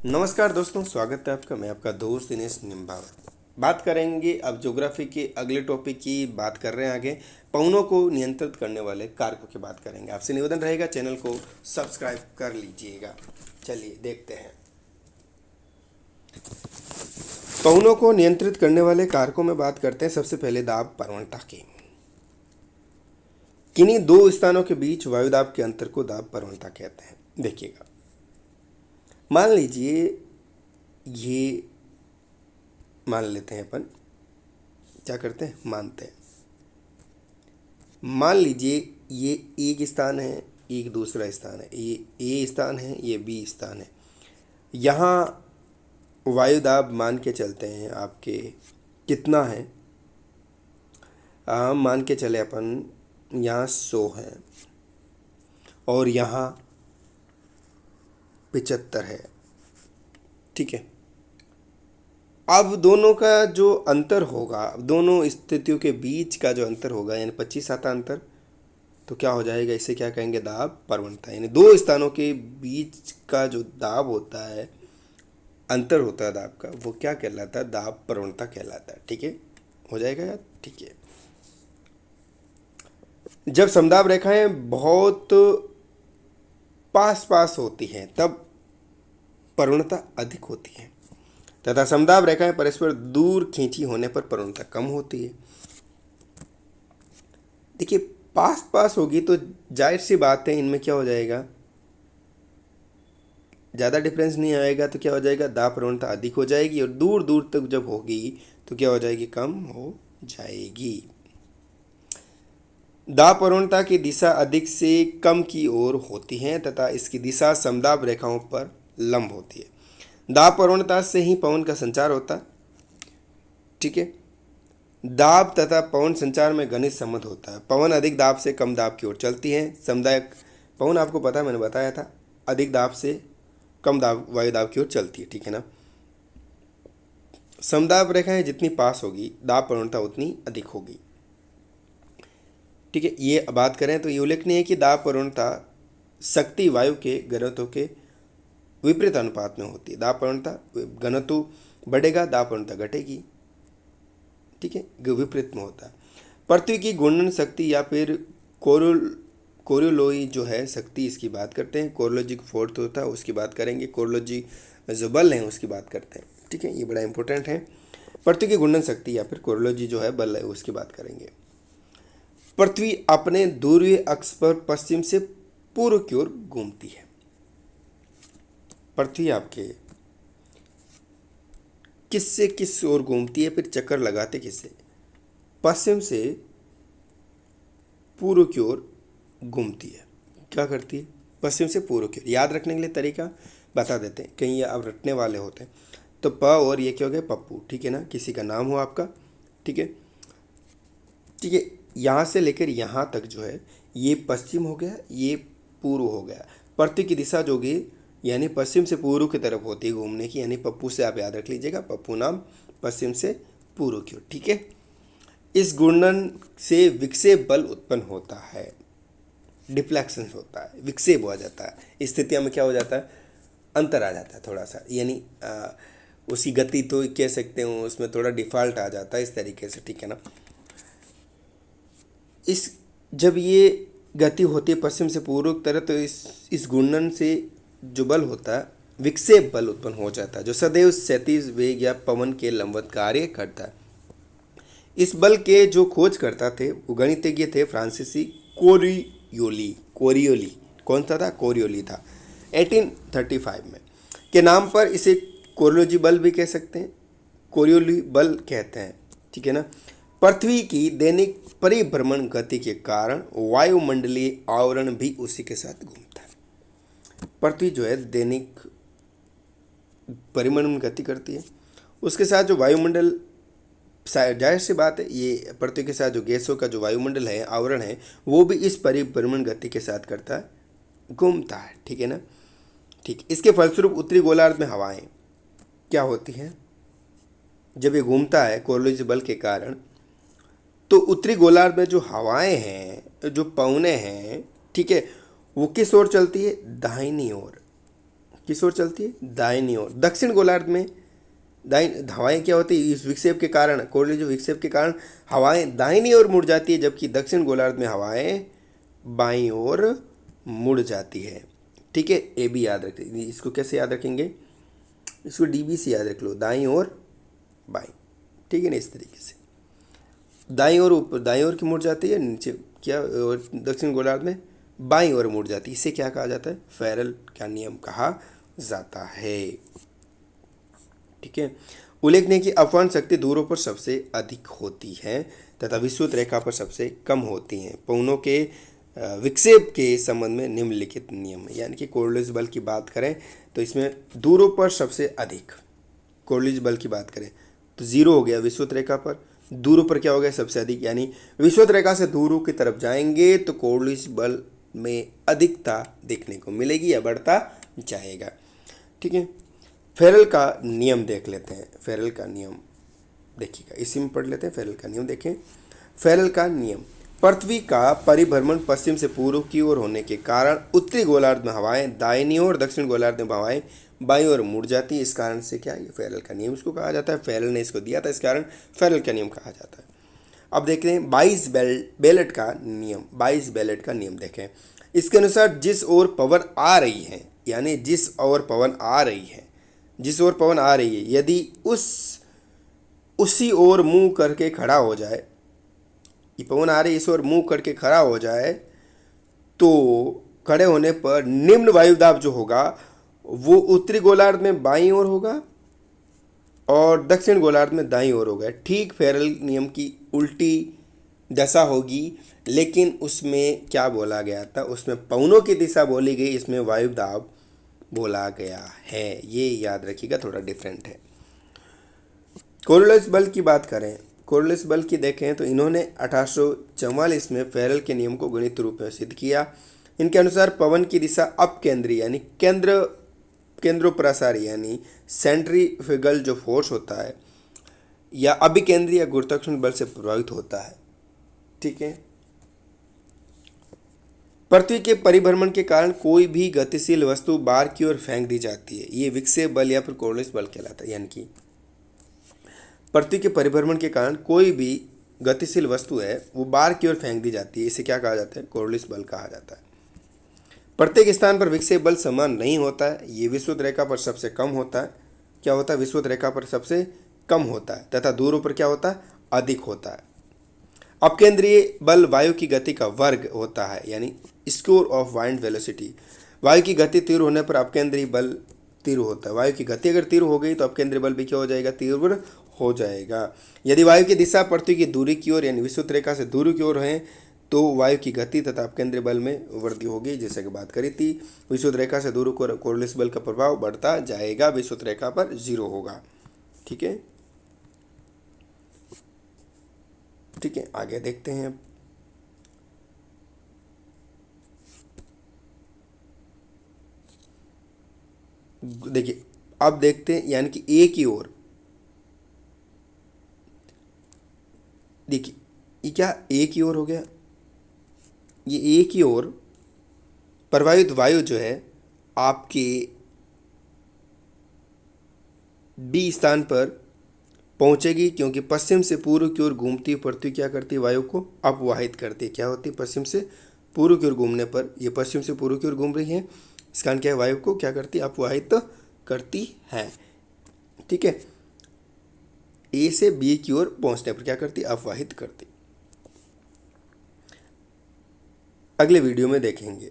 नमस्कार दोस्तों, स्वागत है आपका। मैं आपका दोस्त दिनेश निम्बावत। बात करेंगे अब ज्योग्राफी के अगले टॉपिक की। बात कर रहे हैं आगे पवनों को नियंत्रित करने वाले कारकों की बात करेंगे। आपसे निवेदन रहेगा चैनल को सब्सक्राइब कर लीजिएगा। चलिए देखते हैं। पवनों को नियंत्रित करने वाले कारकों में बात करते हैं। सबसे पहले दाब प्रवणता की। किन्हीं दो स्थानों के बीच वायुदाब के अंतर को दाब प्रवणता कहते हैं। देखिएगा, मान लीजिए ये मान लेते हैं अपन। क्या करते हैं, मानते हैं। मान लीजिए ये एक स्थान है, एक दूसरा स्थान है। ये ए स्थान है, ये बी स्थान है। यहाँ वायुदाब मान के चलते हैं आपके कितना है। मान के चले अपन यहाँ 100 है और यहाँ 75 है। ठीक है। अब दोनों का जो अंतर होगा, दोनों स्थितियों के बीच का जो अंतर होगा, यानी 25 आता अंतर, तो क्या हो जाएगा, इसे क्या कहेंगे, दाब प्रवणता। यानी दो स्थानों के बीच का जो दाब होता है, अंतर होता है दाब का, वो क्या कहलाता है, दाब प्रवणता कहलाता है। ठीक है, हो जाएगा यार। ठीक है। जब समदाब रेखाएं बहुत पास पास होती हैं तब प्रवणता अधिक होती है, तथा समदाब रेखाएं परस्पर दूर खींची होने पर प्रवणता कम होती है। देखिए, पास पास होगी तो जाहिर सी बात है, इनमें क्या हो जाएगा, ज़्यादा डिफरेंस नहीं आएगा, तो क्या हो जाएगा, दाब प्रवणता अधिक हो जाएगी। और दूर दूर तक जब होगी तो क्या हो जाएगी, कम हो जाएगी। दाब प्रवणता की दिशा अधिक से कम की ओर होती है तथा इसकी दिशा समदाब रेखाओं पर लंब होती है। दाब प्रवणता से ही पवन का संचार होता है। ठीक है। दाब तथा पवन संचार में घनिष्ठ संबंध होता है। पवन अधिक दाब से कम दाब की ओर चलती है। समुदाय पवन आपको पता है, मैंने बताया था, अधिक दाब से कम दाब वायु दाब की ओर चलती है। ठीक है ना। समदाब रेखाएं जितनी पास होगी, दाब प्रवणता उतनी अधिक होगी। ठीक है। ये बात करें तो ये उल्लेखनीय है कि दाब प्रवणता शक्ति वायु के घनत्व के विपरीत अनुपात में होती है। दाब प्रवणता घनत्व बढ़ेगा, दाब प्रवणता घटेगी। ठीक है, विपरीत में होता है। पृथ्वी की घूर्णन शक्ति या फिर कोरियोलोई जो है शक्ति, इसकी बात करते हैं। कोरियोलॉजी फोर्थ होता है, उसकी बात करेंगे। कोरियोलॉजी जो बल है उसकी बात करते हैं। ठीक है, ये बड़ा इंपॉर्टेंट है। पृथ्वी की घूर्णन शक्ति या फिर कोरियोलॉजी जो है बल है, उसकी बात करेंगे। पृथ्वी अपने ध्रुवीय अक्ष पर पश्चिम से पूर्व की ओर घूमती है। पृथ्वी आपके किससे किस ओर घूमती है, फिर चक्कर लगाते किससे, पश्चिम से पूर्व की ओर घूमती है। क्या करती है, पश्चिम से पूर्व की ओर। याद रखने के लिए तरीका बता देते हैं, कहीं ये अब रटने वाले होते हैं। तो प और ये क्या हो गया, पप्पू। ठीक है ना, किसी का नाम हो आपका। ठीक है। ठीक है, यहाँ से लेकर यहाँ तक जो है, ये पश्चिम हो गया, ये पूर्व हो गया। पृथ्वी की दिशा जो होगी, यानी पश्चिम से पूर्व की तरफ होती है घूमने की। यानी पप्पू से आप याद रख लीजिएगा, पप्पू नाम पश्चिम से पूर्व की ओर। ठीक है। इस घूर्णन से विक्षेप बल उत्पन्न होता है, डिफ्लेक्शन होता है, विक्षेप हो जाता है। इस स्थितियों में क्या हो जाता है, अंतर आ जाता है थोड़ा सा, यानी उसी गति तो कह सकते हो, उसमें थोड़ा डिफॉल्ट आ जाता है, इस तरीके से। ठीक है ना। इस जब ये गति होती है पश्चिम से पूर्व की तरफ, तो इस घूर्णन से जो बल होता है, विक्षेप बल उत्पन्न हो जाता है, जो सदैव क्षैतिज वेग या पवन के लंबवत कार्य करता है। इस बल के जो खोज करता थे वो गणितज्ञ थे फ्रांसीसी कोरियोली। कोरियोली कौन सा था, कोरियोली था। 1835 में के नाम पर इसे कोरियोलॉजी बल भी कह सकते हैं, कोरियोली बल कहते हैं। ठीक है ना। पृथ्वी की दैनिक परिभ्रमण गति के कारण वायुमंडलीय आवरण भी उसी के साथ घूमता है। पृथ्वी जो है दैनिक परिभ्रमण गति करती है, उसके साथ जो वायुमंडल, जाहिर सी बात है, ये पृथ्वी के साथ जो गैसों का जो वायुमंडल है, आवरण है, वो भी इस परिभ्रमण गति के साथ करता है, घूमता है। ठीक है ना। ठीक। इसके फलस्वरूप उत्तरी गोलार्ध में हवाएं क्या होती हैं, जब ये घूमता है कोरियोलॉजी बल के कारण, तो उत्तरी गोलार्ध में जो हवाएं हैं, जो पवनें हैं, ठीक है, वो किस ओर चलती है, दाहिनी ओर। किस ओर चलती है? दाहिनी ओर। दक्षिण गोलार्ध में दाहिनी हवाएं क्या होती है? इस विक्षेप के कारण, कोरले जो विक्षेप के कारण हवाएं दाहिनी ओर मुड़ जाती है, जबकि दक्षिण गोलार्ध में हवाएं बाईं ओर मुड़ जाती है। ठीक है, ए भी याद रखें। इसको कैसे याद रखेंगे? इसको डीबी से याद रख लो, दाईं ओर बाईं। ठीक है ना, इस तरीके से दाईं ओर ऊपर, दाईं ओर की मुड़ जाती है, नीचे क्या, और दक्षिण गोलार्ध में बाईं ओर मुड़ जाती है। इसे क्या कहा जाता है? फेरल का नियम कहा जाता है। ठीक है, उल्लेखनीय कि अपवन शक्ति दूरों पर सबसे अधिक होती है तथा विषुवत रेखा पर सबसे कम होती हैं। पवनों के विक्षेप के संबंध में निम्नलिखित नियम है। यानी कि कोर्लिस बल की बात करें तो इसमें दूरों पर सबसे अधिक, कोर्लिस बल की बात करें तो जीरो हो गया विषुवत रेखा पर, दूरों पर क्या हो गया? सबसे अधिक। यानी विषुवत रेखा से दूरों की तरफ जाएंगे तो कोर्लिस बल में अधिकता देखने को मिलेगी या बढ़ता जाएगा। ठीक है, फेरल का नियम देख लेते हैं। फेरल का नियम देखिएगा, इसी में पढ़ लेते हैं। फेरल का नियम देखें। फेरल का नियम, पृथ्वी का परिभ्रमण पश्चिम से पूर्व की ओर होने के कारण उत्तरी गोलार्ध में हवाएं दाहिनी ओर, दक्षिण गोलार्ध में हवाएं बाईं ओर मुड़ जाती है। इस कारण से क्या, ये फेरल का नियम इसको कहा जाता है। फेरल ने इसको दिया था, इस कारण फेरल का नियम कहा जाता है। अब देखते हैं 22 बेलेट का नियम। 22 बेलेट का नियम देखें। इसके अनुसार जिस ओर पवन आ रही है, यानी जिस ओर पवन आ रही है, जिस ओर पवन आ रही है, यदि उसी ओर मुंह करके खड़ा हो जाए, ये पवन आ रही है, इस ओर मुंह करके खड़ा हो जाए, तो खड़े होने पर निम्न वायुदाब जो होगा वो उत्तरी गोलार्ध में बाईं ओर होगा और दक्षिण गोलार्ध में दाईं ओर होगा। ठीक फेरल नियम की उल्टी दशा होगी, लेकिन उसमें क्या बोला गया था? उसमें पवनों की दिशा बोली गई, इसमें वायुदाब बोला गया है। ये याद रखिएगा, थोड़ा डिफरेंट है। कोरियोलिस बल की बात करें, कोरियोलिस बल की देखें तो इन्होंने 1844 में फेरल के नियम को गणित रूप में सिद्ध किया। इनके अनुसार पवन की दिशा अपकेंद्री यानी केंद्रोप्रसारी यानी सेंट्रीफ्यूगल जो फोर्स होता है या अभिकेंद्री या गुरुत्वाकर्षण बल से प्रभावित होता है। ठीक है, पृथ्वी के परिभ्रमण के कारण कोई भी गतिशील वस्तु बाहर की ओर फेंक दी जाती है, ये विक्षेप बल या फिर कोरियोलिस बल कहलाता है। यानी कि पृथ्वी के परिभ्रमण के कारण कोई भी गतिशील वस्तु है वो बाहर की ओर फेंक दी जाती है, इसे क्या कहा जाता है? कोरियोलिस बल कहा जाता है। प्रत्येक स्थान पर विक्षेप बल समान नहीं होता है, ये विषुवत रेखा पर सबसे कम होता है। क्या होता है? विषुवत रेखा पर सबसे कम होता है तथा दूरों पर क्या होता है? अधिक होता है। अपकेंद्रीय बल वायु की गति का वर्ग होता है, यानी स्क्वायर ऑफ वाइंड वेलोसिटी। वायु की गति तीव्र होने पर अपकेंद्रीय बल तीव्र होता है। वायु की गति अगर तीव्र हो गई तो अपकेंद्रीय बल भी क्या हो जाएगा? तीव्र हो जाएगा। यदि वायु की दिशा पृथ्वी की दूरी की ओर यानी विषुवत रेखा से दूरी की ओर है तो वायु की गति तथा अपकेंद्रीय बल में वृद्धि होगी, जैसे कि बात करी थी। विषुवत रेखा से दूर कोरियोलिस बल का प्रभाव बढ़ता जाएगा, विषुवत रेखा पर जीरो होगा। ठीक है, ठीक है, आगे देखते हैं। देखिए अब देखते हैं, यानी कि ए की ओर, देखिए ये क्या ए की ओर हो गया, ये ए की ओर प्रवाहित वायु जो है आपके बी स्थान पर पहुंचेगी, क्योंकि पश्चिम से पूर्व की ओर घूमती पृथ्वी क्या करती है? वायु को अपवाहित करती है। क्या होती है? पश्चिम से पूर्व की ओर घूमने पर, ये पश्चिम से पूर्व की ओर घूम रही है, इस कारण क्या है? वायु को क्या करती है? अपवाहित करती है। ठीक है, ए से बी की ओर पहुंचने पर क्या करती है? अपवाहित करती। अगले वीडियो में देखेंगे।